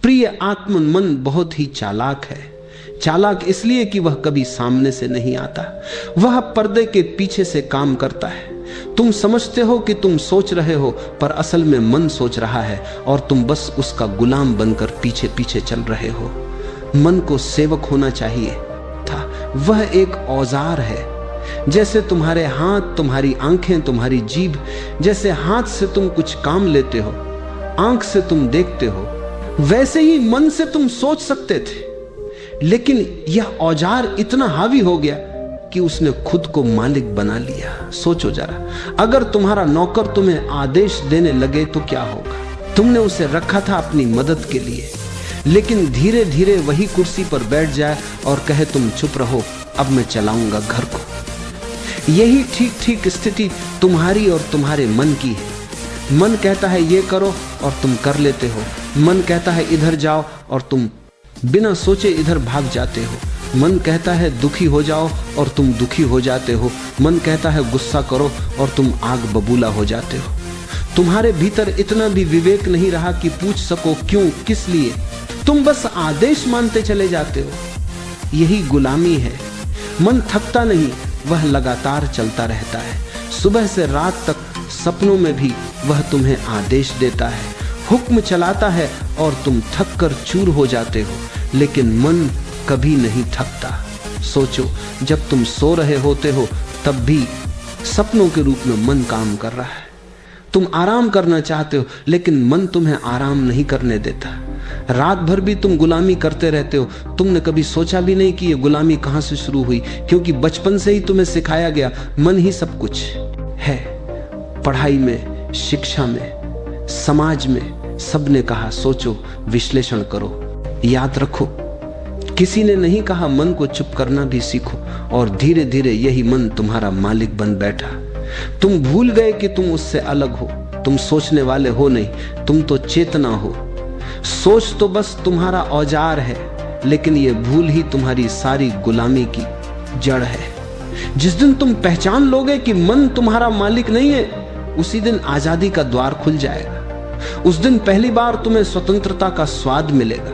प्रिय आत्मन मन बहुत ही चालाक है। चालाक इसलिए कि वह कभी सामने से नहीं आता, वह पर्दे के पीछे से काम करता है। तुम समझते हो कि तुम सोच रहे हो, पर असल में मन सोच रहा है और तुम बस उसका गुलाम बनकर पीछे पीछे चल रहे हो। मन को सेवक होना चाहिए था। वह एक औजार है। जैसे तुम्हारे हाथ, तुम्हारी आंखें, तुम्हारी जीभ, जैसे हाथ से तुम कुछ काम लेते हो, आंख से तुम देखते हो, वैसे ही मन से तुम सोच सकते थे। लेकिन यह औजार इतना हावी हो गया कि उसने खुद को मालिक बना लिया। सोचो जरा, अगर तुम्हारा नौकर तुम्हें आदेश देने लगे तो क्या होगा? तुमने उसे रखा था अपनी मदद के लिए, लेकिन धीरे धीरे वही कुर्सी पर बैठ जाए और कहे तुम चुप रहो, अब मैं चलाऊंगा घर को। यही ठीक ठीक स्थिति तुम्हारी और तुम्हारे मन की है। मन कहता है ये करो और तुम कर लेते हो। मन कहता है इधर जाओ और तुम बिना सोचे इधर भाग जाते हो। मन कहता है दुखी हो जाओ और तुम दुखी हो जाते हो। मन कहता है गुस्सा करो और तुम आग बबूला हो जाते हो। तुम्हारे भीतर इतना भी विवेक नहीं रहा कि पूछ सको क्यों, किस लिए। तुम बस आदेश मानते चले जाते हो। यही गुलामी है। मन थकता नहीं, वह लगातार चलता रहता है। सुबह से रात तक सपनों में भी वह तुम्हें आदेश देता है, हुक्म चलाता है और तुम थक कर चूर हो जाते हो। लेकिन मन कभी नहीं थकता। सोचो, जब तुम सो रहे होते हो तब भी सपनों के रूप में मन काम कर रहा है। तुम आराम करना चाहते हो, लेकिन मन तुम्हें आराम नहीं करने देता। रात भर भी तुम गुलामी करते रहते हो। तुमने कभी सोचा भी नहीं कि ये गुलामी कहां से शुरू हुई, क्योंकि बचपन से ही तुम्हें सिखाया गया मन ही सब कुछ है। पढ़ाई में, शिक्षा में, समाज में सबने कहा सोचो, विश्लेषण करो, याद रखो। किसी ने नहीं कहा मन को चुप करना भी सीखो। और धीरे धीरे यही मन तुम्हारा मालिक बन बैठा। तुम भूल गए कि तुम उससे अलग हो। तुम सोचने वाले हो नहीं, तुम तो चेतना हो। सोच तो बस तुम्हारा औजार है, लेकिन यह भूल ही तुम्हारी सारी गुलामी की जड़ है। जिस दिन तुम पहचान लोगे कि मन तुम्हारा मालिक नहीं है, उसी दिन आजादी का द्वार खुल जाएगा। उस दिन पहली बार तुम्हें स्वतंत्रता का स्वाद मिलेगा,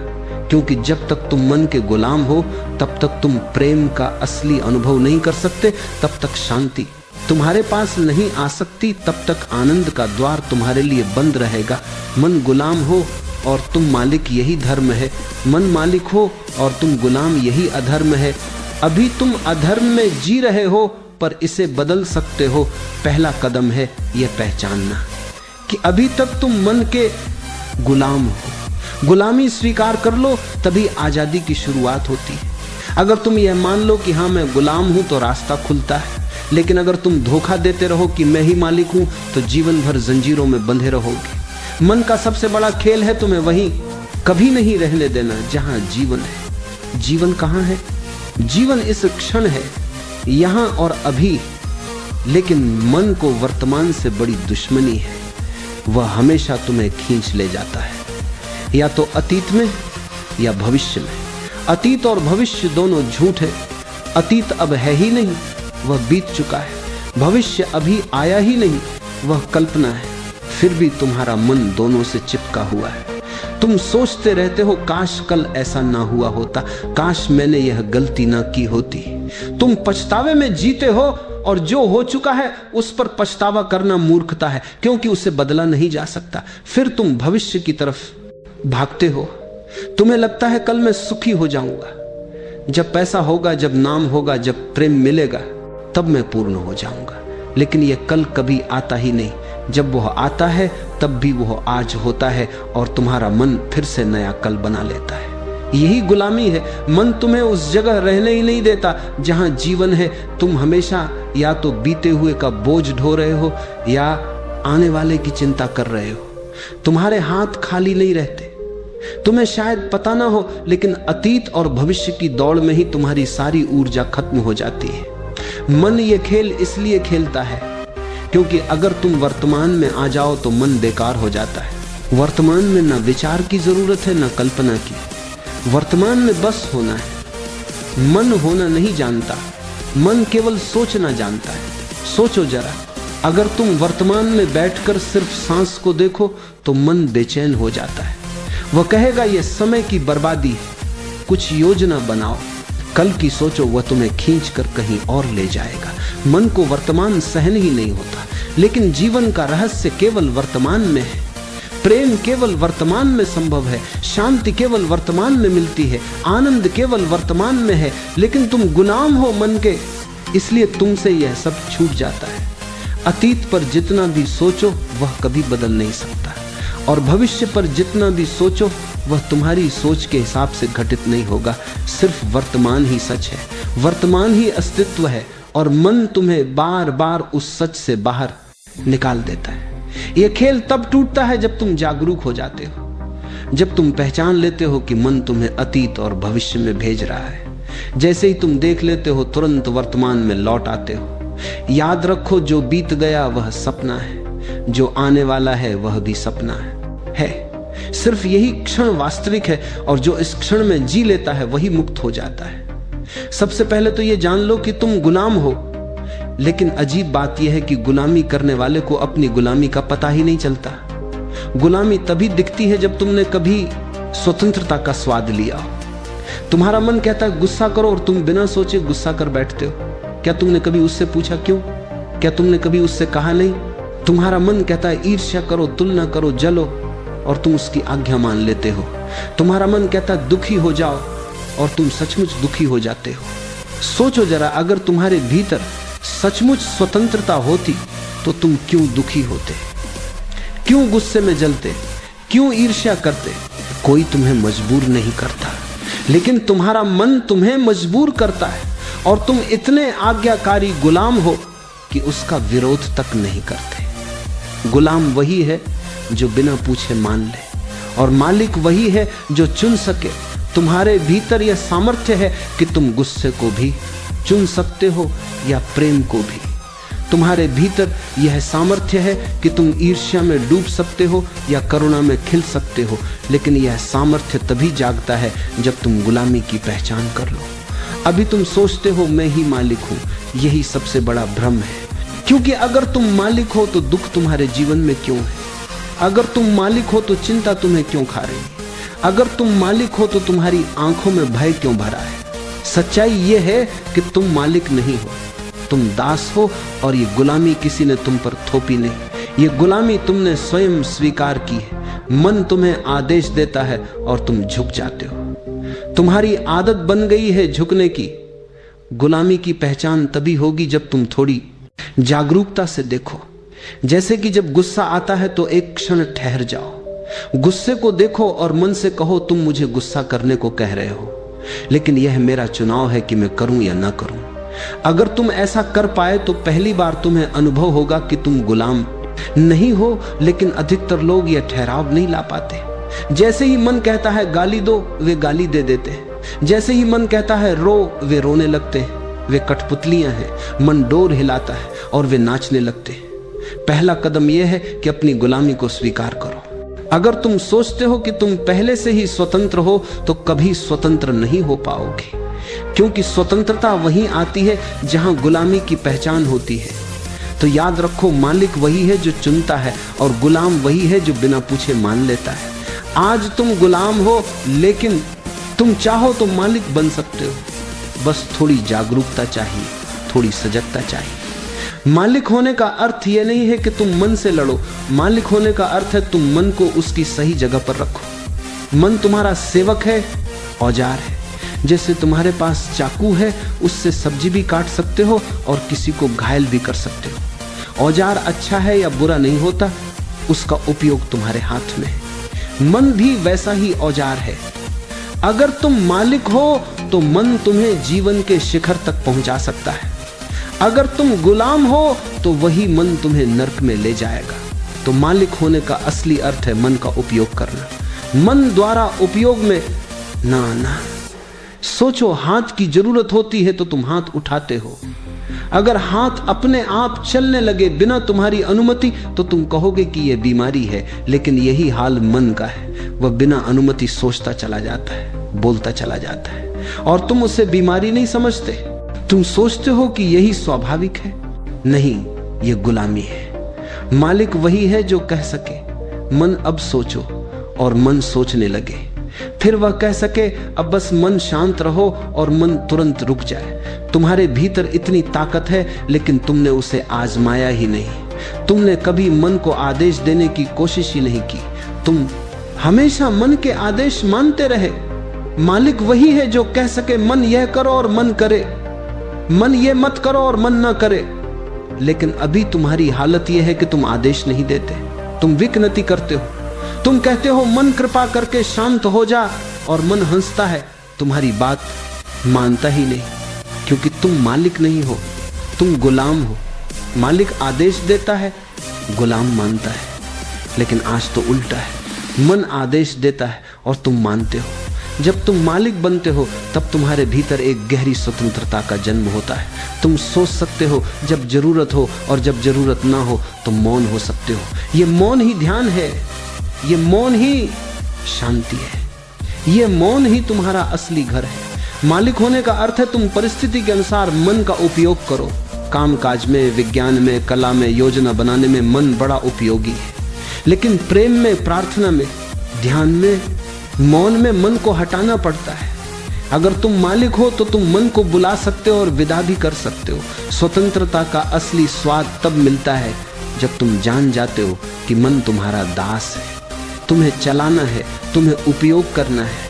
क्योंकि जब तक तुम मन के गुलाम हो तब तक तुम प्रेम का असली अनुभव नहीं कर सकते। तब तक शांति तुम्हारे पास नहीं आ सकती, तब तक आनंद का द्वार तुम्हारे लिए बंद रहेगा। मन गुलाम हो और तुम मालिक, यही धर्म है। मन मालिक हो और तुम गुलाम, यही अधर्म है। अभी तुम अधर्म में जी रहे हो, पर इसे बदल सकते हो। पहला कदम है यह पहचानना कि अभी तक तुम मन के गुलाम हो। गुलामी स्वीकार कर लो, तभी आजादी की शुरुआत होती है। अगर तुम यह मान लो कि हाँ मैं गुलाम हूं, तो रास्ता खुलता है। लेकिन अगर तुम धोखा देते रहो कि मैं ही मालिक हूं, तो जीवन भर जंजीरों में बंधे रहोगे। मन का सबसे बड़ा खेल है तुम्हें वहीं कभी नहीं रहने देना जहां जीवन है। जीवन कहां है? जीवन इस क्षण है, यहां और अभी। लेकिन मन को वर्तमान से बड़ी दुश्मनी है। वह हमेशा तुम्हें खींच ले जाता है, या तो अतीत में या भविष्य में। अतीत और भविष्य दोनों झूठ है। अतीत अब है ही नहीं, वह बीत चुका है। भविष्य अभी आया ही नहीं, वह कल्पना है। फिर भी तुम्हारा मन दोनों से चिपका हुआ है। तुम सोचते रहते हो काश कल ऐसा ना हुआ होता, काश मैंने यह गलती ना की होती। तुम पछतावे में जीते हो, और जो हो चुका है उस पर पछतावा करना मूर्खता है, क्योंकि उसे बदला नहीं जा सकता। फिर तुम भविष्य की तरफ भागते हो। तुम्हें लगता है कल मैं सुखी हो जाऊंगा, जब पैसा होगा, जब नाम होगा, जब प्रेम मिलेगा, तब मैं पूर्ण हो जाऊंगा। लेकिन यह कल कभी आता ही नहीं। जब वह आता है तब भी वह आज होता है, और तुम्हारा मन फिर से नया कल बना लेता है। यही गुलामी है। मन तुम्हें उस जगह रहने ही नहीं देता जहां जीवन है। तुम हमेशा या तो बीते हुए का बोझ ढो रहे हो, या आने वाले की चिंता कर रहे हो। तुम्हारे हाथ खाली नहीं रहते। तुम्हें शायद पता ना हो, लेकिन अतीत और भविष्य की दौड़ में ही तुम्हारी सारी ऊर्जा खत्म हो जाती है। मन ये खेल इसलिए खेलता है क्योंकि अगर तुम वर्तमान में आ जाओ तो मन बेकार हो जाता है। वर्तमान में न विचार की जरूरत है, न कल्पना की। वर्तमान में बस होना है। मन होना नहीं जानता, मन केवल सोचना जानता है। सोचो जरा, अगर तुम वर्तमान में बैठकर सिर्फ सांस को देखो तो मन बेचैन हो जाता है। वह कहेगा यह समय की बर्बादी है, कुछ योजना बनाओ, कल की सोचो, वह तुम्हें खींच कर कहीं और ले जाएगा। मन को वर्तमान सहन ही नहीं होता, लेकिन जीवन का रहस्य केवल वर्तमान में है। प्रेम केवल वर्तमान में संभव है, शांति केवल वर्तमान में मिलती है, आनंद केवल वर्तमान में है। लेकिन तुम गुलाम हो मन के, इसलिए तुमसे यह सब छूट जाता है। अतीत पर जितना भी सोचो वह कभी बदल नहीं सकता, और भविष्य पर जितना भी सोचो वह तुम्हारी सोच के हिसाब से घटित नहीं होगा। सिर्फ वर्तमान ही सच है, वर्तमान ही अस्तित्व है, और मन तुम्हें बार बार उस सच से बाहर निकाल देता है। यह खेल तब टूटता है जब तुम जागरूक हो जाते हो, जब तुम पहचान लेते हो कि मन तुम्हें अतीत और भविष्य में भेज रहा है। जैसे ही तुम देख लेते हो, तुरंत वर्तमान में लौट आते हो। याद रखो, जो बीत गया वह सपना है, जो आने वाला है वह भी सपना है। सिर्फ यही क्षण वास्तविक है, और जो इस क्षण में जी लेता है वही मुक्त हो जाता है। सबसे पहले तो यह जान लो कि तुम गुलाम हो, लेकिन अजीब बात यह है कि गुलामी करने वाले को अपनी गुलामी का पता ही नहीं चलता। गुलामी तभी दिखती है जब तुमने कभी स्वतंत्रता का स्वाद लिया हो। तुम्हारा मन कहता है गुस्सा करो, और तुम बिना सोचे गुस्सा कर बैठते हो। क्या तुमने कभी उससे पूछा क्यों? क्या तुमने कभी उससे कहा नहीं? तुम्हारा मन कहता है ईर्ष्या करो, तुलना करो, जलो, और तुम उसकी आज्ञा मान लेते हो। तुम्हारा मन कहता है दुखी हो जाओ, और तुम सचमुच दुखी हो जाते हो। सोचो जरा, अगर तुम्हारे भीतर सचमुच स्वतंत्रता होती तो तुम क्यों दुखी होते, क्यों गुस्से में जलते, क्यों ईर्ष्या करते? कोई तुम्हें मजबूर नहीं करता, लेकिन तुम्हारा मन तुम्हें मजबूर करता है, और तुम इतने आज्ञाकारी गुलाम हो कि उसका विरोध तक नहीं करते। गुलाम वही है जो बिना पूछे मान ले, और मालिक वही है जो चुन सके। तुम्हारे भीतर यह सामर्थ्य है कि तुम गुस्से को भी चुन सकते हो या प्रेम को भी। तुम्हारे भीतर यह सामर्थ्य है कि तुम ईर्ष्या में डूब सकते हो या करुणा में खिल सकते हो। लेकिन यह सामर्थ्य तभी जागता है जब तुम गुलामी की पहचान कर लो। अभी तुम सोचते हो मैं ही मालिक हूं, यही सबसे बड़ा भ्रम है। क्योंकि अगर तुम मालिक हो तो दुख तुम्हारे जीवन में क्यों है? अगर तुम मालिक हो तो चिंता तुम्हें क्यों खा रही है? अगर तुम मालिक हो तो तुम्हारी आंखों में भय क्यों भरा है? सच्चाई यह है कि तुम मालिक नहीं हो, तुम दास हो, और ये गुलामी किसी ने तुम पर थोपी नहीं। ये गुलामी तुमने स्वयं स्वीकार की है। मन तुम्हें आदेश देता है और तुम झुक जाते हो। तुम्हारी आदत बन गई है झुकने की। गुलामी की पहचान तभी होगी जब तुम थोड़ी जागरूकता से देखो। जैसे कि जब गुस्सा आता है तो एक क्षण ठहर जाओ, गुस्से को देखो और मन से कहो तुम मुझे गुस्सा करने को कह रहे हो, लेकिन यह मेरा चुनाव है कि मैं करूं या ना करूं। अगर तुम ऐसा कर पाए तो पहली बार तुम्हें अनुभव होगा कि तुम गुलाम नहीं हो। लेकिन अधिकतर लोग यह ठहराव नहीं ला पाते। जैसे ही मन कहता है गाली दो, वे गाली दे देते हैं। जैसे ही मन कहता है रो, वे रोने लगते हैं। वे कठपुतलियां हैं। मन डोर हिलाता है और वे नाचने लगते हैं। पहला कदम यह है कि अपनी गुलामी को स्वीकार करो। अगर तुम सोचते हो कि तुम पहले से ही स्वतंत्र हो तो कभी स्वतंत्र नहीं हो पाओगे, क्योंकि स्वतंत्रता वहीं आती है जहां गुलामी की पहचान होती है। तो याद रखो, मालिक वही है जो चुनता है और गुलाम वही है जो बिना पूछे मान लेता है। आज तुम गुलाम हो, लेकिन तुम चाहो तो मालिक बन सकते हो। बस थोड़ी जागरूकता चाहिए, थोड़ी सजगता चाहिए। मालिक होने का अर्थ यह नहीं है कि तुम मन से लड़ो। मालिक होने का अर्थ है तुम मन को उसकी सही जगह पर रखो। मन तुम्हारा सेवक है, औजार है। जैसे तुम्हारे पास चाकू है, उससे सब्जी भी काट सकते हो और किसी को घायल भी कर सकते हो। औजार अच्छा है या बुरा नहीं होता, उसका उपयोग तुम्हारे हाथ में है। मन भी वैसा ही औजार है। अगर तुम मालिक हो तो मन तुम्हें जीवन के शिखर तक पहुंचा सकता है। अगर तुम गुलाम हो तो वही मन तुम्हें नर्क में ले जाएगा। तो मालिक होने का असली अर्थ है मन का उपयोग करना। मन द्वारा उपयोग में ना सोचो, हाथ की जरूरत होती है तो तुम हाथ उठाते हो। अगर हाथ अपने आप चलने लगे बिना तुम्हारी अनुमति तो तुम कहोगे कि यह बीमारी है। लेकिन यही हाल मन का है। वह बिना अनुमति सोचता चला जाता है, बोलता चला जाता है, और तुम उसे बीमारी नहीं समझते। तुम सोचते हो कि यही स्वाभाविक है। नहीं, यह गुलामी है। मालिक वही है जो कह सके मन अब सोचो, और मन सोचने लगे। फिर वह कह सके अब बस मन शांत रहो और मन तुरंत रुक जाए। तुम्हारे भीतर इतनी ताकत है, लेकिन तुमने उसे आजमाया ही नहीं। तुमने कभी मन को आदेश देने की कोशिश ही नहीं की। तुम हमेशा मन के आदेश मानते रहे। मालिक वही है जो कह सके मन यह करो और मन करे, मन ये मत करो और मन ना करे। लेकिन अभी तुम्हारी हालत यह है कि तुम आदेश नहीं देते, तुम विकनति करते हो। तुम कहते हो मन कृपा करके शांत हो जा, और मन हंसता है, तुम्हारी बात मानता ही नहीं, क्योंकि तुम मालिक नहीं हो, तुम गुलाम हो। मालिक आदेश देता है, गुलाम मानता है। लेकिन आज तो उल्टा है, मन आदेश देता है और तुम मानते हो। जब तुम मालिक बनते हो तब तुम्हारे भीतर एक गहरी स्वतंत्रता का जन्म होता है। तुम सोच सकते हो जब जरूरत हो, और जब जरूरत ना हो तो मौन हो सकते हो। ये मौन ही ध्यान है, ये मौन ही शांति है, ये मौन ही तुम्हारा असली घर है। मालिक होने का अर्थ है तुम परिस्थिति के अनुसार मन का उपयोग करो। कामकाज में, विज्ञान में, कला में, योजना बनाने में मन बड़ा उपयोगी है। लेकिन प्रेम में, प्रार्थना में, ध्यान में, मौन में मन को हटाना पड़ता है। अगर तुम मालिक हो तो तुम मन को बुला सकते हो और विदा भी कर सकते हो। स्वतंत्रता का असली स्वाद तब मिलता है जब तुम जान जाते हो कि मन तुम्हारा दास है, तुम्हें चलाना है, तुम्हें उपयोग करना है।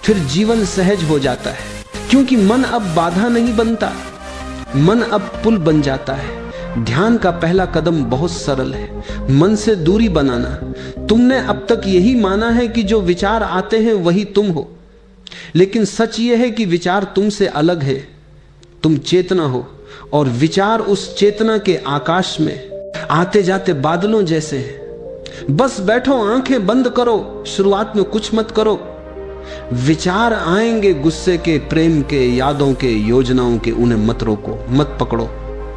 फिर जीवन सहज हो जाता है, क्योंकि मन अब बाधा नहीं बनता, मन अब पुल बन जाता है। ध्यान का पहला कदम बहुत सरल है, मन से दूरी बनाना। तुमने अब तक यही माना है कि जो विचार आते हैं वही तुम हो, लेकिन सच यह है कि विचार तुमसे अलग है। तुम चेतना हो और विचार उस चेतना के आकाश में आते जाते बादलों जैसे हैं। बस बैठो, आंखें बंद करो, शुरुआत में कुछ मत करो। विचार आएंगे, गुस्से के, प्रेम के, यादों के, योजनाओं के। उन्हें मत रोको, मत पकड़ो,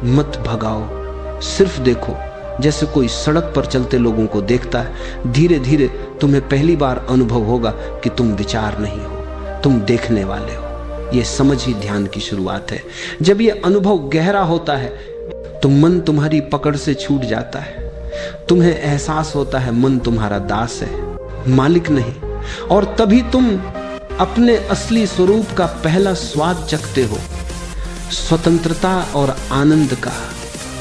मत भगाओ, सिर्फ देखो, जैसे कोई सड़क पर चलते लोगों को देखता है। धीरे धीरे तुम्हें पहली बार अनुभव होगा कि तुम विचार नहीं हो, तुम देखने वाले हो। यह समझ ही ध्यान की शुरुआत है। जब यह अनुभव गहरा होता है तो मन तुम्हारी पकड़ से छूट जाता है। तुम्हें एहसास होता है मन तुम्हारा दास है, मालिक नहीं। और तभी तुम अपने असली स्वरूप का पहला स्वाद चखते हो, स्वतंत्रता और आनंद का।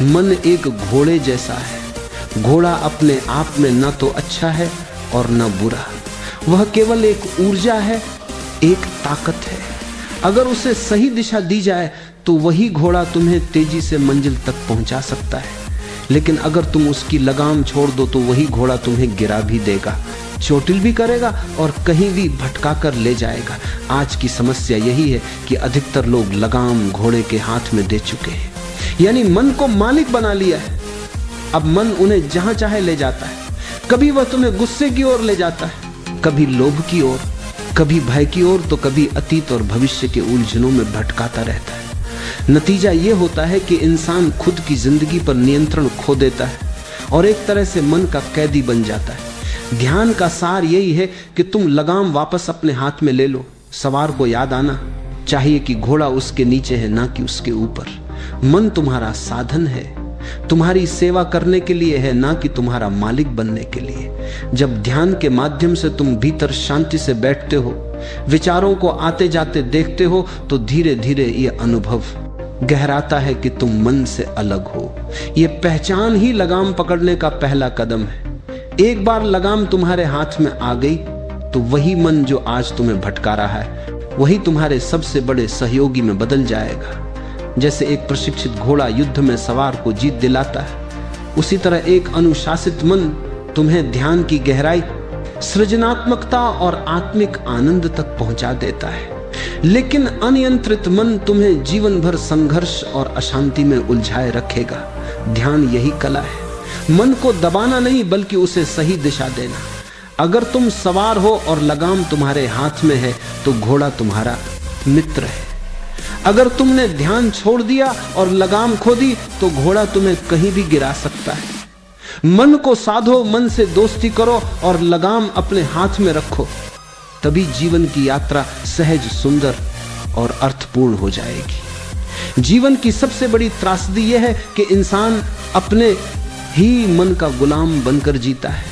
मन एक घोड़े जैसा है। घोड़ा अपने आप में न तो अच्छा है और न बुरा, वह केवल एक ऊर्जा है, एक ताकत है। अगर उसे सही दिशा दी जाए तो वही घोड़ा तुम्हें तेजी से मंजिल तक पहुंचा सकता है। लेकिन अगर तुम उसकी लगाम छोड़ दो तो वही घोड़ा तुम्हें गिरा भी देगा, चोटिल भी करेगा और कहीं भी भटका कर ले जाएगा। आज की समस्या यही है कि अधिकतर लोग लगाम घोड़े के हाथ में दे चुके हैं, यानी मन को मालिक बना लिया है। अब मन उन्हें जहां चाहे ले जाता है। कभी वह तुम्हें गुस्से की ओर ले जाता है, कभी लोभ की ओर, कभी भय की ओर, तो कभी अतीत और भविष्य के उलझनों में भटकाता रहता है। नतीजा यह होता है कि इंसान खुद की जिंदगी पर नियंत्रण खो देता है और एक तरह से मन का कैदी बन जाता है। ध्यान का सार यही है कि तुम लगाम वापस अपने हाथ में ले लो। सवार को याद आना चाहिए कि घोड़ा उसके नीचे है, ना कि उसके ऊपर। मन तुम्हारा साधन है, तुम्हारी सेवा करने के लिए है, ना कि तुम्हारा मालिक बनने के लिए। जब ध्यान के माध्यम से तुम भीतर शांति से बैठते हो, विचारों को आते जाते देखते हो, तो धीरे धीरे यह अनुभव गहराता है कि तुम मन से अलग हो। यह पहचान ही लगाम पकड़ने का पहला कदम है। एक बार लगाम तुम्हारे हाथ में आ गई तो वही मन जो आज तुम्हें भटका रहा है, वही तुम्हारे सबसे बड़े सहयोगी में बदल जाएगा। जैसे एक प्रशिक्षित घोड़ा युद्ध में सवार को जीत दिलाता है, उसी तरह एक अनुशासित मन तुम्हें ध्यान की गहराई, सृजनात्मकता और आत्मिक आनंद तक पहुंचा देता है। लेकिन अनियंत्रित मन तुम्हें जीवन भर संघर्ष और अशांति में उलझाए रखेगा। ध्यान यही कला है, मन को दबाना नहीं बल्कि उसे सही दिशा देना। अगर तुम सवार हो और लगाम तुम्हारे हाथ में है तो घोड़ा तुम्हारा मित्र है। अगर तुमने ध्यान छोड़ दिया और लगाम खो दी तो घोड़ा तुम्हें कहीं भी गिरा सकता है। मन को साधो, मन से दोस्ती करो और लगाम अपने हाथ में रखो, तभी जीवन की यात्रा सहज, सुंदर और अर्थपूर्ण हो जाएगी। जीवन की सबसे बड़ी त्रासदी यह है कि इंसान अपने ही मन का गुलाम बनकर जीता है।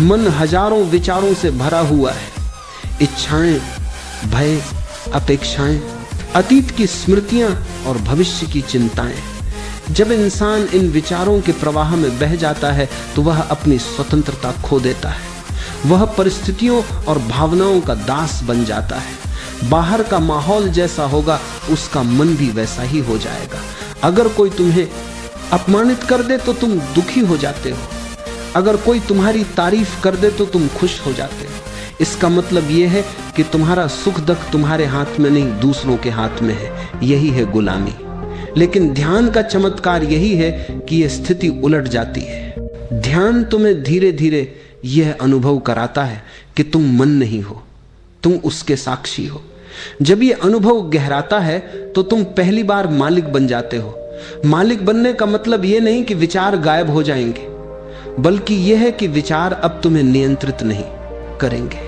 मन हजारों विचारों से भरा हुआ है, इच्छाएं, भय, अपेक्षाएं, अतीत की स्मृतियां और भविष्य की चिंताएं। जब इंसान इन विचारों के प्रवाह में बह जाता है तो वह अपनी स्वतंत्रता खो देता है। वह परिस्थितियों और भावनाओं का दास बन जाता है। बाहर का माहौल जैसा होगा उसका मन भी वैसा ही हो जाएगा। अगर कोई तुम्हें अपमानित कर दे तो तुम दुखी हो जाते हो, अगर कोई तुम्हारी तारीफ कर दे तो तुम खुश हो जाते हो। इसका मतलब यह है कि तुम्हारा सुख दुख तुम्हारे हाथ में नहीं, दूसरों के हाथ में है। यही है गुलामी। लेकिन ध्यान का चमत्कार यही है कि यह स्थिति उलट जाती है। ध्यान तुम्हें धीरे धीरे यह अनुभव कराता है कि तुम मन नहीं हो, तुम उसके साक्षी हो। जब यह अनुभव गहराता है तो तुम पहली बार मालिक बन जाते हो। मालिक बनने का मतलब यह नहीं कि विचार गायब हो जाएंगे, बल्कि यह है कि विचार अब तुम्हें नियंत्रित नहीं करेंगे।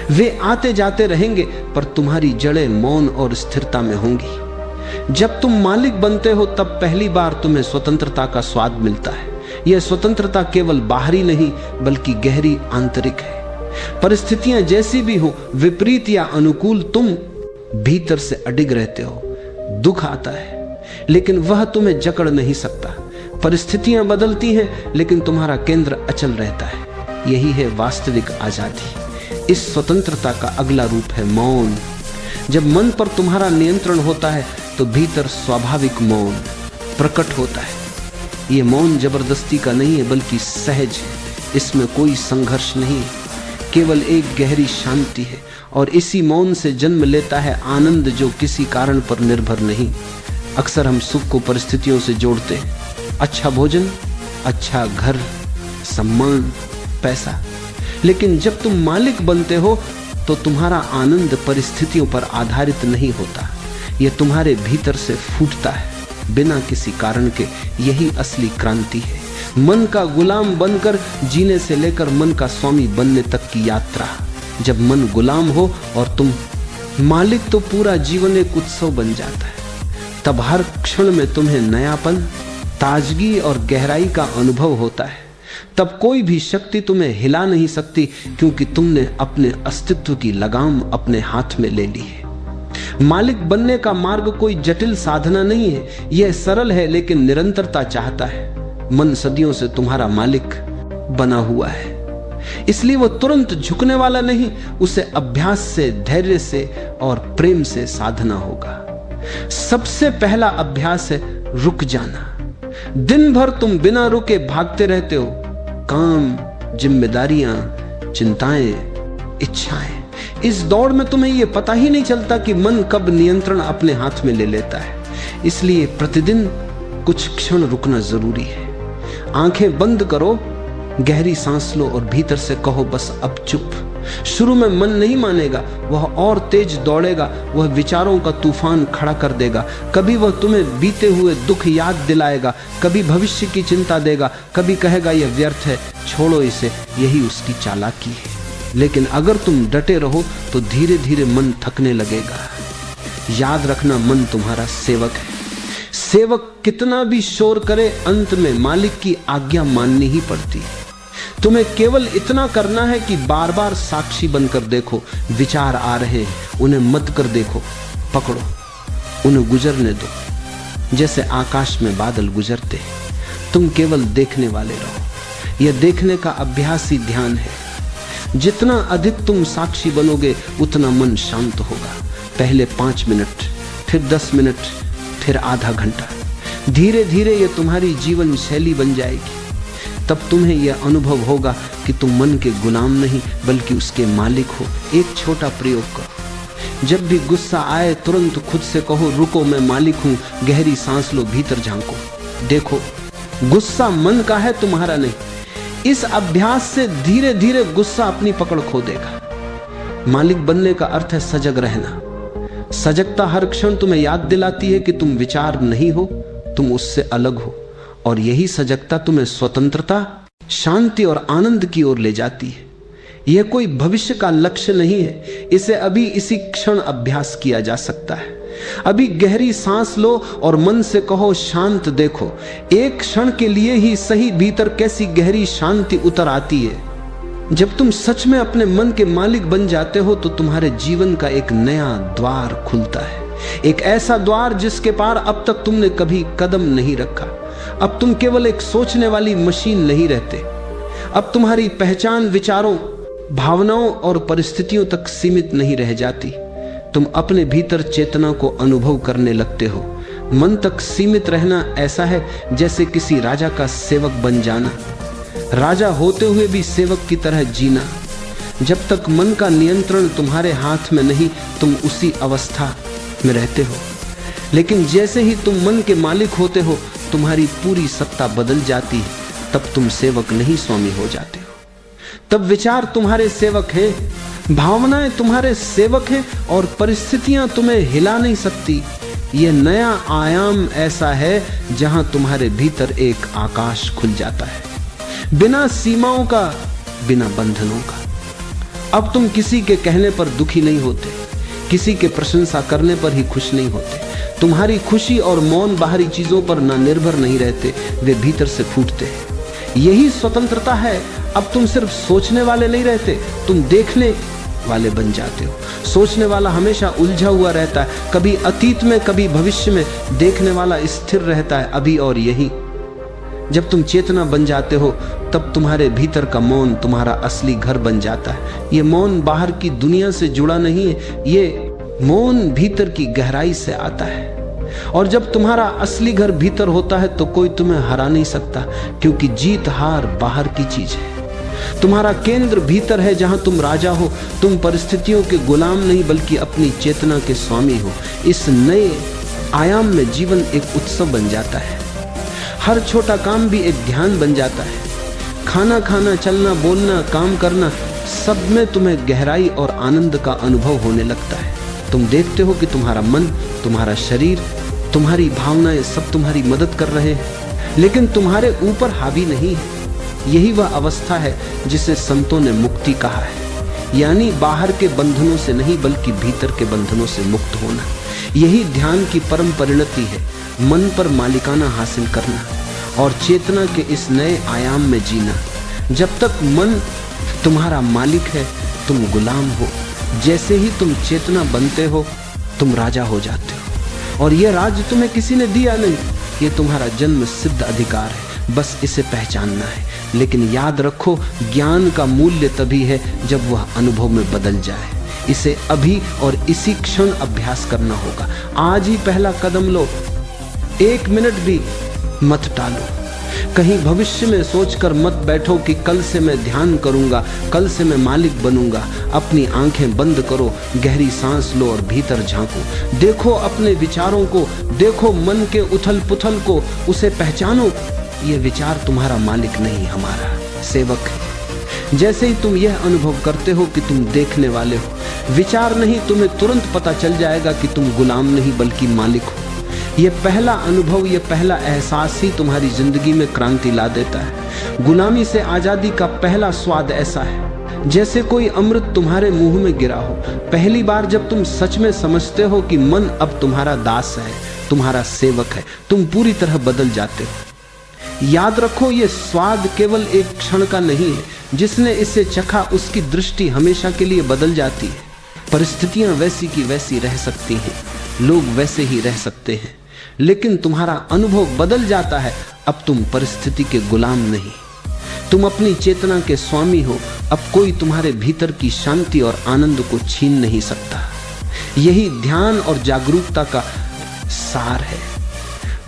वे आते जाते रहेंगे पर तुम्हारी जड़ें मौन और स्थिरता में होंगी। जब तुम मालिक बनते हो तब पहली बार तुम्हें स्वतंत्रता का स्वाद मिलता है। यह स्वतंत्रता केवल बाहरी नहीं बल्कि गहरी आंतरिक है। परिस्थितियां जैसी भी हो, विपरीत या अनुकूल, तुम भीतर से अडिग रहते हो। दुख आता है लेकिन वह तुम्हें जकड़ नहीं सकता। परिस्थितियां बदलती हैं लेकिन तुम्हारा केंद्र अचल रहता है। यही है वास्तविक आजादी। इस स्वतंत्रता का अगला रूप है मौन। जब मन पर तुम्हारा नियंत्रण होता है तो भीतर स्वाभाविक मौन प्रकट होता है। ये मौन जबरदस्ती का नहीं है बल्कि सहज है। इसमें कोई संघर्ष नहीं है, केवल एक गहरी शांति है। और इसी मौन से जन्म लेता है आनंद जो किसी कारण पर निर्भर नहीं। अक्सर हम सुख को परिस्थितियों से जोड़ते हैं, अच्छा भोजन, अच्छा घर, सम्मान, पैसा। लेकिन जब तुम मालिक बनते हो तो तुम्हारा आनंद परिस्थितियों पर आधारित नहीं होता, यह तुम्हारे भीतर से फूटता है बिना किसी कारण के। यही असली क्रांति है। मन का गुलाम बनकर जीने से लेकर मन का स्वामी बनने तक की यात्रा। जब मन गुलाम हो और तुम मालिक तो पूरा जीवन एक उत्सव बन जाता है। तब हर क्षण में तुम्हें नयापन, ताजगी और गहराई का अनुभव होता है। तब कोई भी शक्ति तुम्हें हिला नहीं सकती क्योंकि तुमने अपने अस्तित्व की लगाम अपने हाथ में ले ली है। मालिक बनने का मार्ग कोई जटिल साधना नहीं है, यह सरल है लेकिन निरंतरता चाहता है। मन सदियों से तुम्हारा मालिक बना हुआ है, इसलिए वो तुरंत झुकने वाला नहीं। उसे अभ्यास से, धैर्य से और प्रेम से साधना होगा। सबसे पहला अभ्यास है रुक जाना। दिन भर तुम बिना रुके भागते रहते हो, काम, जिम्मेदारियां, चिंताएं, इच्छाएं। इस दौड़ में तुम्हें यह पता ही नहीं चलता कि मन कब नियंत्रण अपने हाथ में ले लेता है। इसलिए प्रतिदिन कुछ क्षण रुकना जरूरी है। आंखें बंद करो, गहरी सांस लो और भीतर से कहो बस अब चुप। शुरू में मन नहीं मानेगा, वह और तेज दौड़ेगा, वह विचारों का तूफान खड़ा कर देगा। कभी वह तुम्हें बीते हुए दुख याद दिलाएगा, कभी भविष्य की चिंता देगा, कभी कहेगा यह व्यर्थ है, छोड़ो इसे। यही उसकी चालाकी है। लेकिन अगर तुम डटे रहो तो धीरे धीरे मन थकने लगेगा। याद रखना, मन तुम्हारा सेवक है। सेवक कितना भी शोर करे, अंत में मालिक की आज्ञा माननी ही पड़ती है। तुम्हें केवल इतना करना है कि बार बार साक्षी बनकर देखो। विचार आ रहे हैं, उन्हें मत कर देखो, पकड़ो, उन्हें गुजरने दो जैसे आकाश में बादल गुजरते हैं। तुम केवल देखने वाले रहो। यह देखने का अभ्यास ही ध्यान है। जितना अधिक तुम साक्षी बनोगे उतना मन शांत होगा। पहले 5 मिनट, फिर 10 मिनट, फिर आधा घंटा। धीरे धीरे यह तुम्हारी जीवन शैली बन जाएगी। तब तुम्हें यह अनुभव होगा कि तुम मन के गुलाम नहीं बल्कि उसके मालिक हो। एक छोटा प्रयोग करो। जब भी गुस्सा आए तुरंत खुद से कहो रुको, मैं मालिक हूं। गहरी सांस लो, भीतर झांको, देखो गुस्सा मन का है, तुम्हारा नहीं। इस अभ्यास से धीरे धीरे गुस्सा अपनी पकड़ खो देगा। मालिक बनने का अर्थ है सजग रहना। सजगता हर क्षण तुम्हें याद दिलाती है कि तुम विचार नहीं हो, तुम उससे अलग हो। और यही सजगता तुम्हें स्वतंत्रता, शांति और आनंद की ओर ले जाती है। यह कोई भविष्य का लक्ष्य नहीं है, इसे अभी इसी क्षण अभ्यास किया जा सकता है। अभी गहरी सांस लो और मन से कहो शांत देखो। एक क्षण के लिए ही सही भीतर कैसी गहरी शांति उतर आती है। जब तुम सच में अपने मन के मालिक बन जाते हो तो तुम्हारे जीवन का एक नया द्वार खुलता है, एक ऐसा द्वार जिसके पार अब तक तुमने कभी कदम नहीं रखा। अब तुम केवल एक सोचने वाली मशीन नहीं रहते। अब तुम्हारी पहचान विचारों, भावनाओं और परिस्थितियों तक सीमित नहीं रह जाती। तुम अपने भीतर चेतना को अनुभव करने लगते हो। मन तक सीमित रहना ऐसा है जैसे किसी राजा का सेवक बन जाना, राजा होते हुए भी सेवक की तरह जीना। जब तक मन का नियंत्रण तुम्हारे हाथ में नहीं, तुम उसी अवस्था में रहते हो। लेकिन जैसे ही तुम मन के मालिक होते हो, तुम्हारी पूरी सत्ता बदल जाती है। तब तुम सेवक नहीं, स्वामी हो जाते हो। तब विचार तुम्हारे सेवक हैं, भावनाएं तुम्हारे सेवक हैं और परिस्थितियां तुम्हें हिला नहीं सकती। यह नया आयाम ऐसा है जहां तुम्हारे भीतर एक आकाश खुल जाता है, बिना सीमाओं का, बिना बंधनों का। अब तुम किसी के कहने पर दुखी नहीं होते, किसी के प्रशंसा करने पर ही खुश नहीं होते। तुम्हारी खुशी और मौन बाहरी चीजों पर ना निर्भर नहीं रहते, वे भीतर से फूटते हैं। यही स्वतंत्रता है। अब तुम सिर्फ सोचने वाले नहीं रहते, तुम देखने वाले बन जाते हो। सोचने वाला हमेशा उलझा हुआ रहता है, कभी अतीत में कभी भविष्य में। देखने वाला स्थिर रहता है, अभी और यही। जब तुम चेतना बन जाते हो तब तुम्हारे भीतर का मौन तुम्हारा असली घर बन जाता है। ये मौन बाहर की दुनिया से जुड़ा नहीं है, ये मौन भीतर की गहराई से आता है। और जब तुम्हारा असली घर भीतर होता है तो कोई तुम्हें हरा नहीं सकता, क्योंकि जीत हार बाहर की चीज है। तुम्हारा केंद्र भीतर है जहां तुम राजा हो। तुम परिस्थितियों के गुलाम नहीं बल्कि अपनी चेतना के स्वामी हो। इस नए आयाम में जीवन एक उत्सव बन जाता है। हर छोटा काम भी एक ध्यान बन जाता है। खाना खाना, चलना, बोलना, काम करना, सब में तुम्हें गहराई और आनंद का अनुभव होने लगता है। तुम देखते हो कि तुम्हारा मन, तुम्हारा शरीर, तुम्हारी भावनाएं सब तुम्हारी मदद कर रहे हैं, लेकिन तुम्हारे ऊपर हावी नहीं है। यही वह अवस्था है जिसे संतों ने मुक्ति कहा है, यानी बाहर के बंधनों से नहीं बल्कि भीतर के बंधनों से मुक्त होना। यही ध्यान की परम परिणति है, मन पर मालिकाना हासिल करना और चेतना के इस नए आयाम में जीना। जब तक मन तुम्हारा मालिक है, तुम गुलाम हो। जैसे ही तुम चेतना बनते हो, तुम राजा हो जाते हो। और यह राज्य तुम्हें किसी ने दिया नहीं, ये तुम्हारा जन्म सिद्ध अधिकार है, बस इसे पहचानना है। लेकिन याद रखो, ज्ञान का मूल्य तभी है जब वह अनुभव में बदल जाए। इसे अभी और इसी क्षण अभ्यास करना होगा। आज ही पहला कदम लो, 1 मिनट भी मत टालो। कहीं भविष्य में सोचकर मत बैठो कि कल से मैं ध्यान करूंगा, कल से मैं मालिक बनूंगा। अपनी आंखें बंद करो, गहरी सांस लो और भीतर झांको। देखो अपने विचारों को, देखो मन के उथल पुथल को, उसे पहचानो। ये विचार तुम्हारा मालिक नहीं, हमारा सेवक है। जैसे ही तुम यह अनुभव करते हो कि तुम देखने वाले हो, विचार नहीं, तुम्हें तुरंत पता चल जाएगा कि तुम गुलाम नहीं बल्कि मालिक हो। यह पहला अनुभव, यह पहला एहसास ही तुम्हारी जिंदगी में क्रांति ला देता है। गुलामी से आजादी का पहला स्वाद ऐसा है जैसे कोई अमृत तुम्हारे मुंह में गिरा हो। पहली बार जब तुम सच में समझते हो कि मन अब तुम्हारा दास है, तुम्हारा सेवक है, तुम पूरी तरह बदल जाते हो। याद रखो, यह स्वाद केवल एक क्षण का नहीं है। जिसने इसे चखा उसकी दृष्टि हमेशा के लिए बदल जाती है। परिस्थितियां वैसी की वैसी रह सकती हैं, लोग वैसे ही रह सकते हैं, लेकिन तुम्हारा अनुभव बदल जाता है। अब तुम परिस्थिति के गुलाम नहीं, तुम अपनी चेतना के स्वामी हो। अब कोई तुम्हारे भीतर की शांति और आनंद को छीन नहीं सकता। यही ध्यान और जागरूकता का सार है।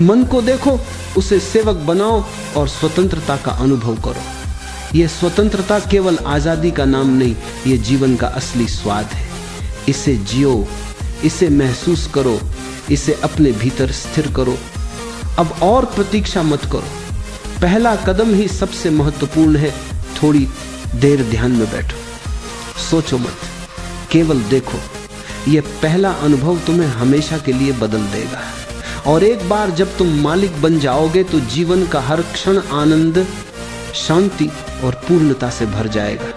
मन को देखो, उसे सेवक बनाओ और स्वतंत्रता का अनुभव करो। यह स्वतंत्रता केवल आजादी का नाम नहीं, यह जीवन का असली स्वाद है। इसे जियो, इसे महसूस करो, इसे अपने भीतर स्थिर करो। अब और प्रतीक्षा मत करो, पहला कदम ही सबसे महत्वपूर्ण है। थोड़ी देर ध्यान में बैठो, सोचो मत, केवल देखो। यह पहला अनुभव तुम्हें हमेशा के लिए बदल देगा। और एक बार जब तुम मालिक बन जाओगे तो जीवन का हर क्षण आनंद, शांति और पूर्णता से भर जाएगा।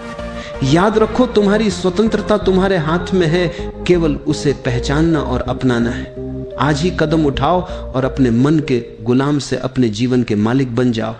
याद रखो, तुम्हारी स्वतंत्रता तुम्हारे हाथ में है, केवल उसे पहचानना और अपनाना है। आज ही कदम उठाओ और अपने मन के गुलाम से अपने जीवन के मालिक बन जाओ।